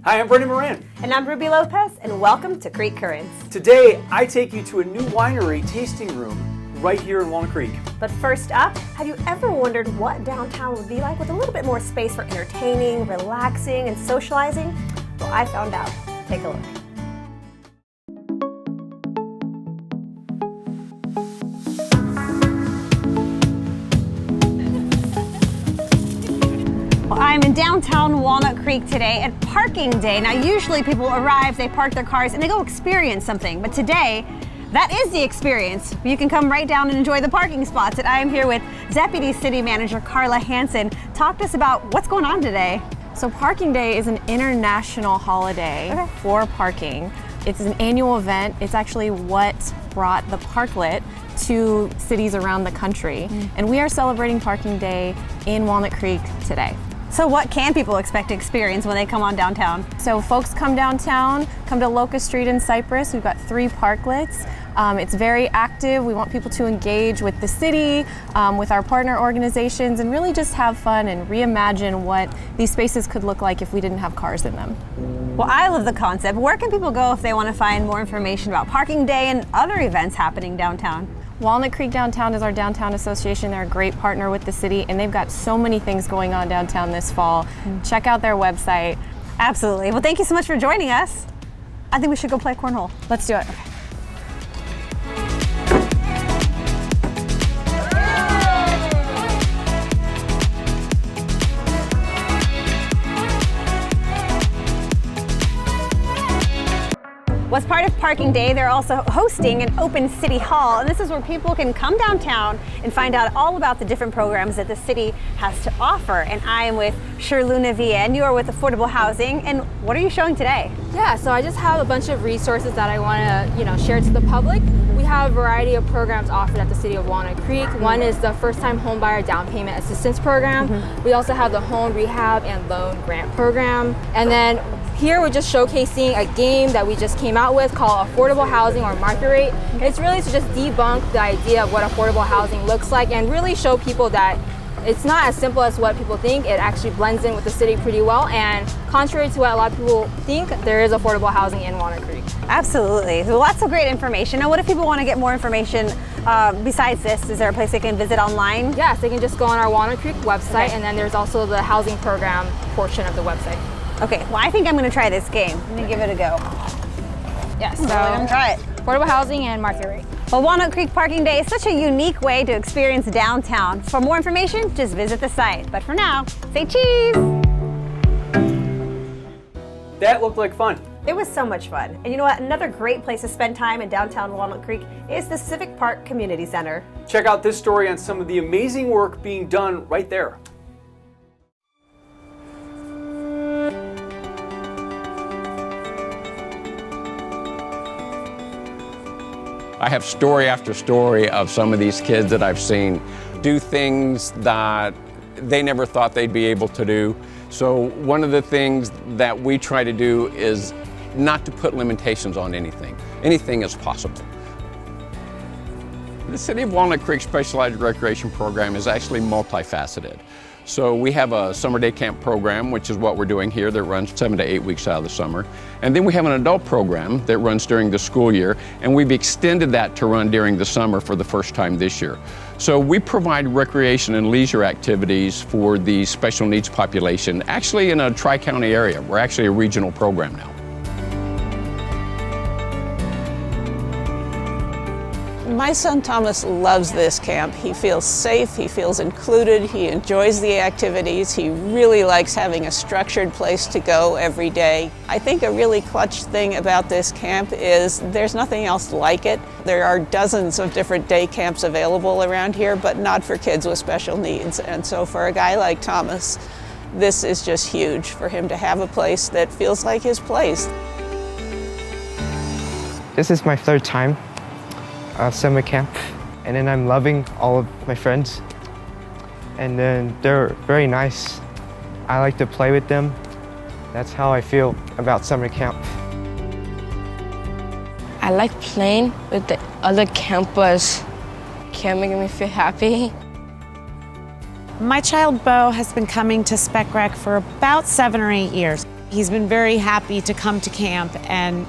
Hi, I'm Brendan Moran. And I'm Ruby Lopez, and welcome to Creek Currents. Today, I take you to a new winery tasting room right here in Walnut Creek. But first up, have you ever wondered what downtown would be like with a little bit more space for entertaining, relaxing, and socializing? Well, I found out. Take a look. Well, I'm in downtown Walnut Creek today at parking day. Now, usually people arrive, they park their cars, and they go experience something. But today, that is the experience. You can come right down and enjoy the parking spots. And I am here with Deputy City Manager Carla Hansen. Talk to us about what's going on today. So Parking Day is an international holiday for parking. It's an annual event. It's actually what brought the parklet to cities around the country. And we are celebrating Parking Day in Walnut Creek today. So what can people expect to experience when they come on downtown? So folks come downtown, come to Locust Street in Cypress. We've got 3 parklets. It's very active. We want people to engage with the city, with our partner organizations, and really just have fun and reimagine what these spaces could look like if we didn't have cars in them. Well, I love the concept. Where can people go if they want to find more information about Parking Day and other events happening downtown? Walnut Creek Downtown is our downtown association. They're a great partner with the city, and they've got so many things going on downtown this fall. Check out their website. Absolutely. Well, thank you so much for joining us. I think we should go play cornhole. Let's do it. Okay. As part of Parking Day, they're also hosting an open city hall, and this is where people can come downtown and find out all about the different programs that the city has to offer. And I am with Sherluna Vien. You are with Affordable Housing, and what are you showing today? Yeah, so I just have a bunch of resources that I want to, share to the public. We have a variety of programs offered at the City of Walnut Creek. One is the first-time homebuyer down payment assistance program. We also have the home rehab and loan grant program, and then here we're just showcasing a game that we just came out with called Affordable Housing or Market Rate. It's really to just debunk the idea of what affordable housing looks like and really show people that it's not as simple as what people think. It actually blends in with the city pretty well, and contrary to what a lot of people think, there is affordable housing in Walnut Creek. Absolutely. So lots of great information. Now, what if people want to get more information besides this? Is there a place they can visit online? Yes, they can just go on our Walnut Creek website, and then there's also the housing program portion of the website. Okay, well, I think I'm going to try this game. Let me give it a go. Yes, so I'm going to try it. Affordable housing and market rate. Well, Walnut Creek Parking Day is such a unique way to experience downtown. For more information, just visit the site. But for now, say cheese! That looked like fun. It was so much fun. And you know what? Another great place to spend time in downtown Walnut Creek is the Civic Park Community Center. Check out this story on some of the amazing work being done right there. I have story after story of some of these kids that I've seen do things that they never thought they'd be able to do. So one of the things that we try to do is not to put limitations on anything. Anything is possible. The City of Walnut Creek Specialized Recreation Program is actually multifaceted. So we have a summer day camp program, which is what we're doing here, that runs 7 to 8 weeks out of the summer. And then we have an adult program that runs during the school year, and we've extended that to run during the summer for the first time this year. So we provide recreation and leisure activities for the special needs population, actually in a tri-county area. We're actually a regional program now. My son Thomas loves this camp. He feels safe, he feels included, he enjoys the activities, he really likes having a structured place to go every day. I think a really clutch thing about this camp is there's nothing else like it. There are dozens of different day camps available around here, but not for kids with special needs. And so for a guy like Thomas, this is just huge for him to have a place that feels like his place. This is my 3rd time summer camp, and then I'm loving all of my friends, and then they're very nice. I like to play with them. That's how I feel about summer camp. I like playing with the other campers. Camp making me feel happy. My child Bo has been coming to Spec Rec for about 7 or 8 years. He's been very happy to come to camp and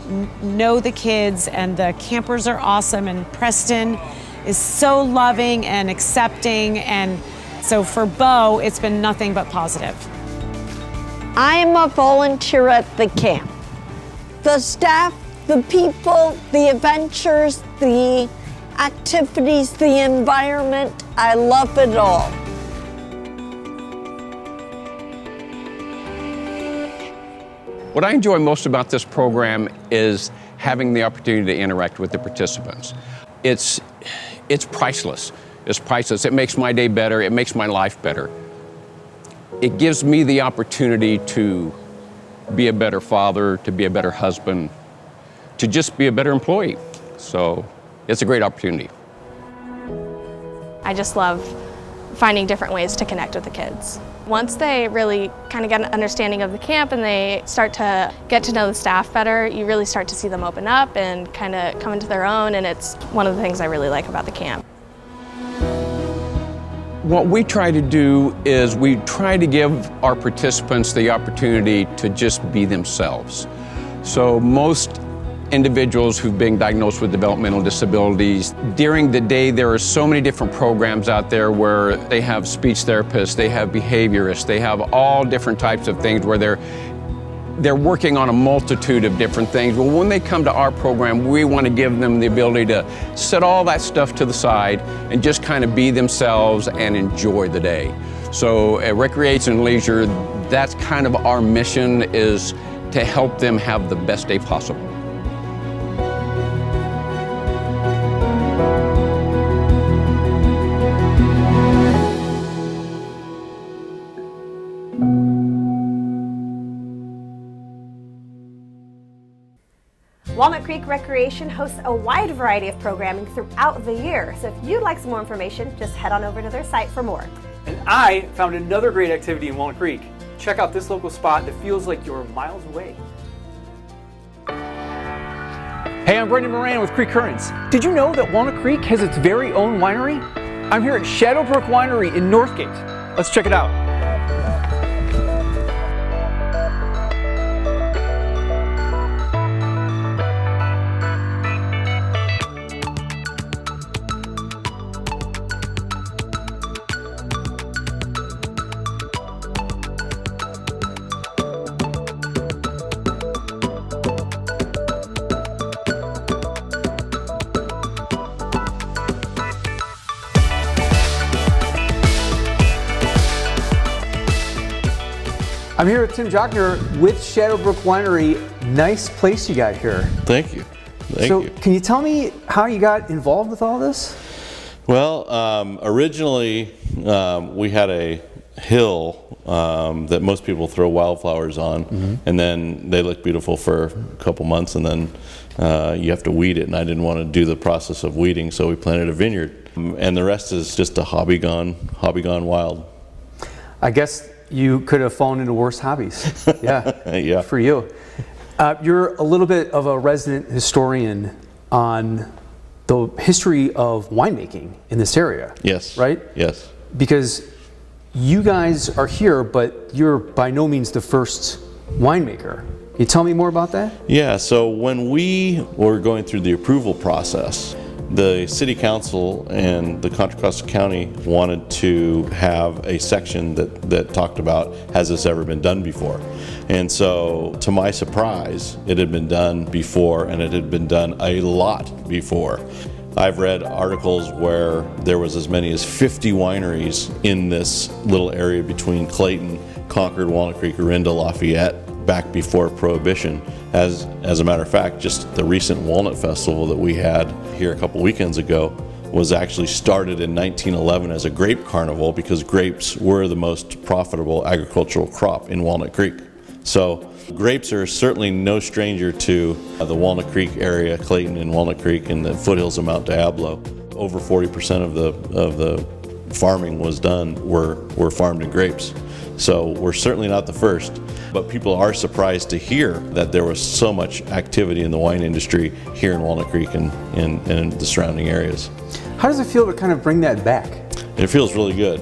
know the kids, and the campers are awesome, and Preston is so loving and accepting, and so for Bo, it's been nothing but positive. I'm a volunteer at the camp. The staff, the people, the adventures, the activities, the environment, I love it all. What I enjoy most about this program is having the opportunity to interact with the participants. It's priceless. It's priceless. It makes my day better. It makes my life better. It gives me the opportunity to be a better father, to be a better husband, to just be a better employee. So it's a great opportunity. I just love finding different ways to connect with the kids. Once they really kind of get an understanding of the camp and they start to get to know the staff better, you really start to see them open up and kind of come into their own, and it's one of the things I really like about the camp. What we try to do is we try to give our participants the opportunity to just be themselves. So most individuals who've been diagnosed with developmental disabilities, during the day there are so many different programs out there where they have speech therapists, they have behaviorists, they have all different types of things where they're working on a multitude of different things. Well, when they come to our program, we want to give them the ability to set all that stuff to the side and just kind of be themselves and enjoy the day. So at Recreation and Leisure, that's kind of our mission, is to help them have the best day possible. Walnut Creek Recreation hosts a wide variety of programming throughout the year, so if you'd like some more information, just head on over to their site for more. And I found another great activity in Walnut Creek. Check out this local spot that feels like you're miles away. Hey, I'm Brendan Moran with Creek Currents. Did you know that Walnut Creek has its very own winery? I'm here at Shadowbrook Winery in Northgate. Let's check it out. I'm here with Tim Jocular with Shadowbrook Winery. Nice place you got here. Thank you. Thank you. Can you tell me how you got involved with all this? Well, originally we had a hill that most people throw wildflowers on, and then they look beautiful for a couple months, and then you have to weed it, and I didn't want to do the process of weeding, so we planted a vineyard, and the rest is just a hobby gone wild. I guess you could have fallen into worse hobbies. Yeah, yeah. For you. You're a little bit of a resident historian on the history of winemaking in this area. Yes. Right? Yes. Because you guys are here, but you're by no means the first winemaker. Can you tell me more about that? Yeah, so when we were going through the approval process, the City Council and the Contra Costa County wanted to have a section that talked about, has this ever been done before? And so, to my surprise, it had been done before, and it had been done a lot before. I've read articles where there was as many as 50 wineries in this little area between Clayton, Concord, Walnut Creek, Orinda, Lafayette, back before Prohibition. As a matter of fact, just the recent Walnut Festival that we had here a couple weekends ago was actually started in 1911 as a grape carnival because grapes were the most profitable agricultural crop in Walnut Creek. So grapes are certainly no stranger to the Walnut Creek area, Clayton and Walnut Creek and the foothills of Mount Diablo. Over 40% of the farming was done were farmed in grapes. So we're certainly not the first, but people are surprised to hear that there was so much activity in the wine industry here in Walnut Creek and in the surrounding areas. How does it feel to kind of bring that back? It feels really good.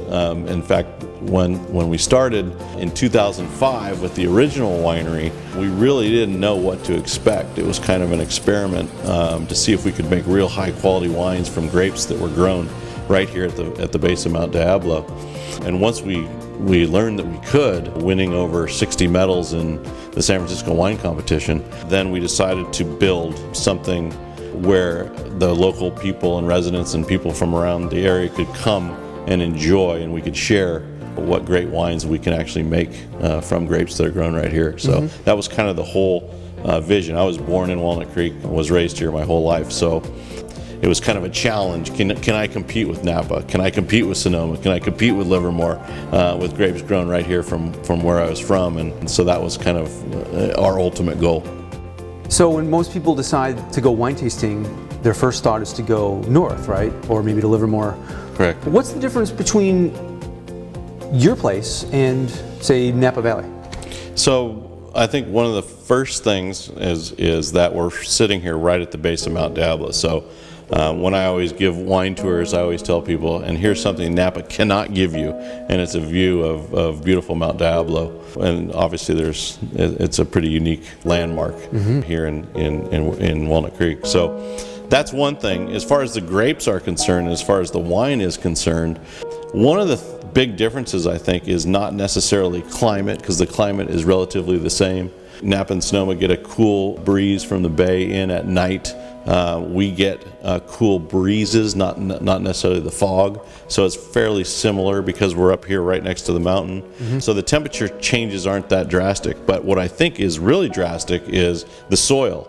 In fact, when we started in 2005 with the original winery, we really didn't know what to expect. It was kind of an experiment to see if we could make real high quality wines from grapes that were grown right here at the base of Mount Diablo. And once we learned that we could, winning over 60 medals in the San Francisco wine competition, then we decided to build something where the local people and residents and people from around the area could come and enjoy, and we could share what great wines we can actually make from grapes that are grown right here. So that was kind of the whole vision. I was born in Walnut Creek, was raised here my whole life, so it was kind of a challenge. Can I compete with Napa? Can I compete with Sonoma? Can I compete with Livermore with grapes grown right here from where I was from? And so that was kind of our ultimate goal. So when most people decide to go wine tasting, their first thought is to go north, right? Or maybe to Livermore. Correct. What's the difference between your place and, say, Napa Valley? So I think one of the first things is that we're sitting here right at the base of Mount Diablo. So when I always give wine tours, I always tell people, and here's something Napa cannot give you, and it's a view of beautiful Mount Diablo. And obviously it's a pretty unique landmark here in Walnut Creek. So that's one thing. As far as the grapes are concerned, as far as the wine is concerned, one of the big differences, I think, is not necessarily climate, because the climate is relatively the same. Napa and Sonoma get a cool breeze from the bay in at night. We get cool breezes, not necessarily the fog. So it's fairly similar because we're up here right next to the mountain. So the temperature changes aren't that drastic. But what I think is really drastic is the soil.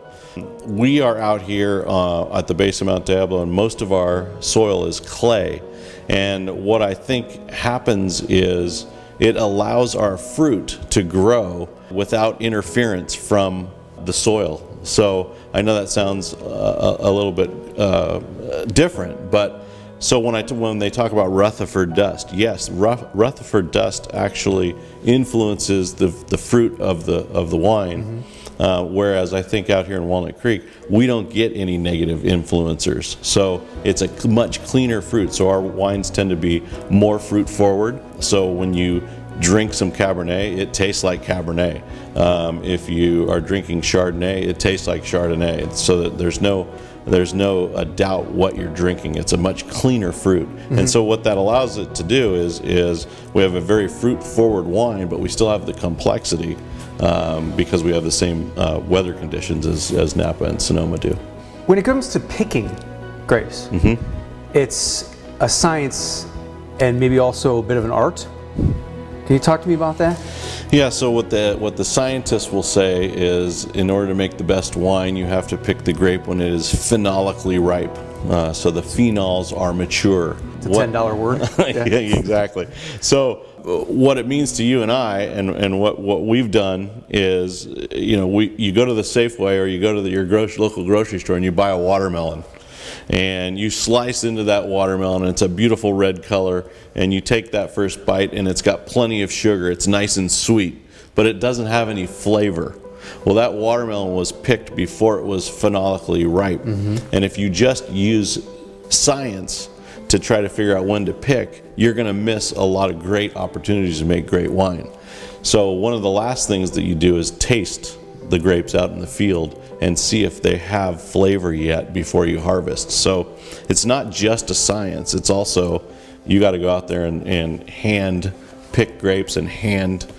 We are out here at the base of Mount Diablo, and most of our soil is clay. And what I think happens is it allows our fruit to grow without interference from the soil. So I know that sounds a little bit different, but so when they talk about Rutherford dust, yes, Rutherford dust actually influences the fruit of the wine. Whereas I think out here in Walnut Creek, we don't get any negative influencers. So it's a much cleaner fruit. So our wines tend to be more fruit forward. So when you drink some Cabernet, it tastes like Cabernet. If you are drinking Chardonnay, it tastes like Chardonnay. So that there's no doubt what you're drinking. It's a much cleaner fruit. And so what that allows it to do is we have a very fruit forward wine, but we still have the complexity because we have the same weather conditions as Napa and Sonoma do. When it comes to picking grapes, it's a science and maybe also a bit of an art. Can you talk to me about that? Yeah, so what the scientists will say is in order to make the best wine, you have to pick the grape when it is phenolically ripe. So the phenols are mature. It's a $10 word. Yeah, exactly. So what it means to you and I, and what we've done is, you go to the Safeway or you go to your local grocery store and you buy a watermelon. And you slice into that watermelon, and it's a beautiful red color, and you take that first bite and it's got plenty of sugar. It's nice and sweet, but it doesn't have any flavor. Well, that watermelon was picked before it was phenolically ripe. And if you just use science to try to figure out when to pick, you're going to miss a lot of great opportunities to make great wine. So one of the last things that you do is taste the grapes out in the field and see if they have flavor yet before you harvest. So it's not just a science, it's also you got to go out there and hand pick grapes and hand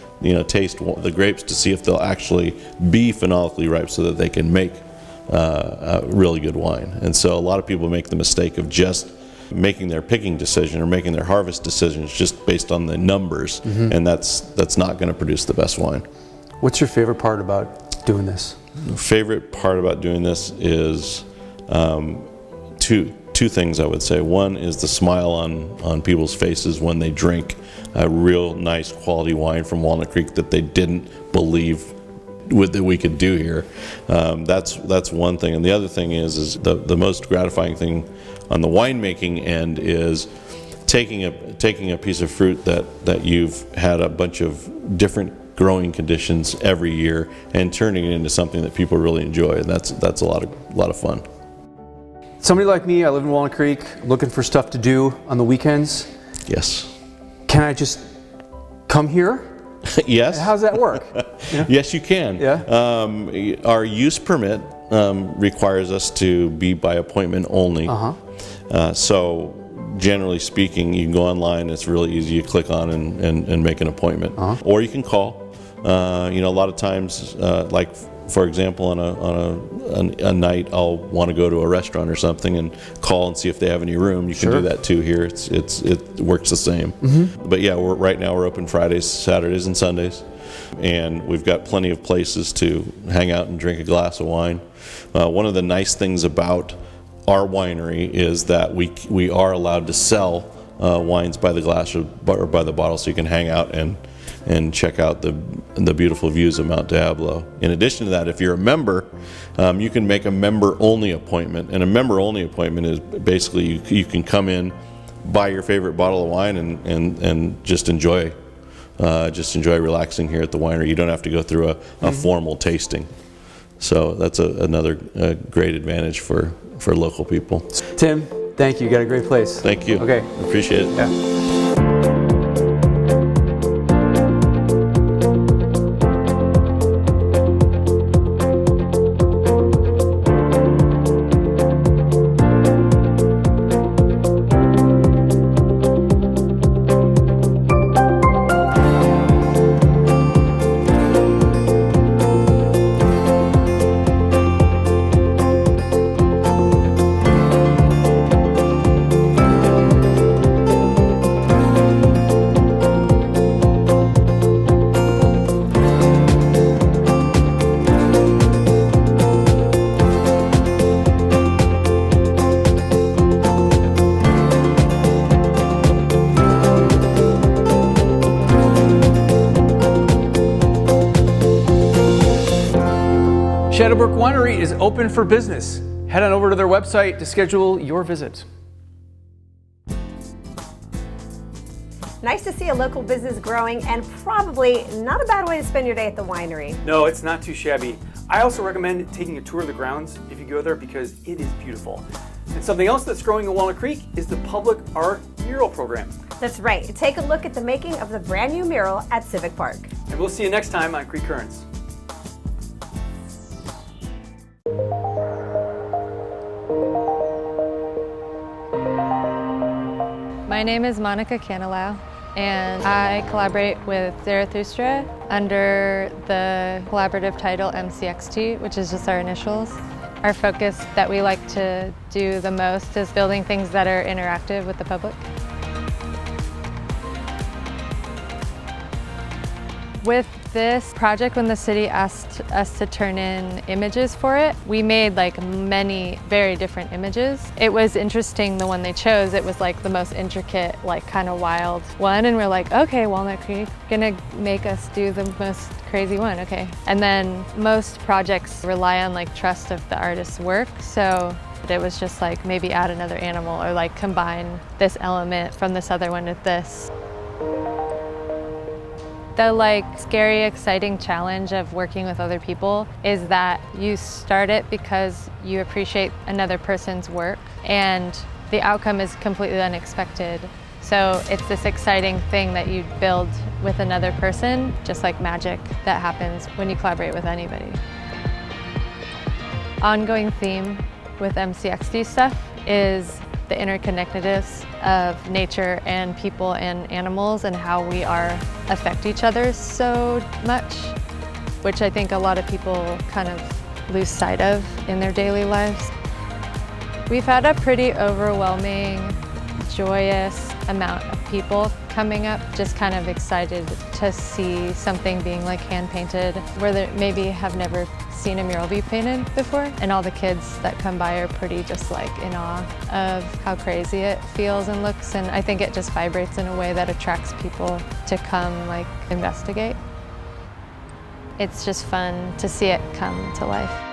taste the grapes to see if they'll actually be phenolically ripe so that they can make a really good wine. And so a lot of people make the mistake of just making their picking decision or making their harvest decisions just based on the numbers, and that's not going to produce the best wine. What's your favorite part about doing this? Favorite part about doing this is two things I would say. One is the smile on people's faces when they drink a real nice quality wine from Walnut Creek that they didn't believe that we could do here. That's one thing. And the other thing is the most gratifying thing on the winemaking end is taking a piece of fruit that you've had a bunch of different growing conditions every year and turning it into something that people really enjoy, and that's a lot of fun. Somebody like me, I live in Walnut Creek, looking for stuff to do on the weekends. Yes. Can I just come here? Yes. How does that work? Yes, you can. Yeah. Our use permit requires us to be by appointment only. So generally speaking, you can go online. It's really easy. You click on and make an appointment. Or you can call. You know, a lot of times, like for example, on a night, I'll want to go to a restaurant or something and call and see if they have any room. You can do that too here. It works the same. But yeah, right now we're open Fridays, Saturdays, and Sundays, and we've got plenty of places to hang out and drink a glass of wine. One of the nice things about our winery is that we are allowed to sell wines by the glass or by the bottle, so you can hang out and check out the beautiful views of Mount Diablo. In addition to that, if you're a member, you can make a member-only appointment. And a member-only appointment is basically you can come in, buy your favorite bottle of wine, and just enjoy relaxing here at the winery. You don't have to go through a formal tasting. So that's another great advantage for local people. Tim, thank you. You got a great place. Thank you. Okay. Appreciate it. Yeah. Shadowbrook Winery is open for business. Head on over to their website to schedule your visit. Nice to see a local business growing, and probably not a bad way to spend your day at the winery. No, it's not too shabby. I also recommend taking a tour of the grounds if you go there because it is beautiful. And something else that's growing in Walnut Creek is the public art mural program. That's right. Take a look at the making of the brand new mural at Civic Park. And we'll see you next time on Creek Currents. My name is Monica Canilau, and I collaborate with Zarathustra under the collaborative title MCXT, which is just our initials. Our focus that we like to do the most is building things that are interactive with the public. With this project, when the city asked us to turn in images for it, we made like many very different images. It was interesting, the one they chose, it was like the most intricate, like kind of wild one, and we're like, okay, Walnut Creek, gonna make us do the most crazy one, okay. And then most projects rely on like trust of the artist's work, so it was just like maybe add another animal or like combine this element from this other one with this. The like scary, exciting challenge of working with other people is that you start it because you appreciate another person's work and the outcome is completely unexpected. So it's this exciting thing that you build with another person, just like magic that happens when you collaborate with anybody. Ongoing theme with MCXD stuff is the interconnectedness of nature and people and animals and how we affect each other so much, which I think a lot of people kind of lose sight of in their daily lives. We've had a pretty overwhelming, joyous amount of people coming up, just kind of excited to see something being like hand-painted, where they maybe have never seen a mural be painted before. And all the kids that come by are pretty just like in awe of how crazy it feels and looks. And I think it just vibrates in a way that attracts people to come like investigate. It's just fun to see it come to life.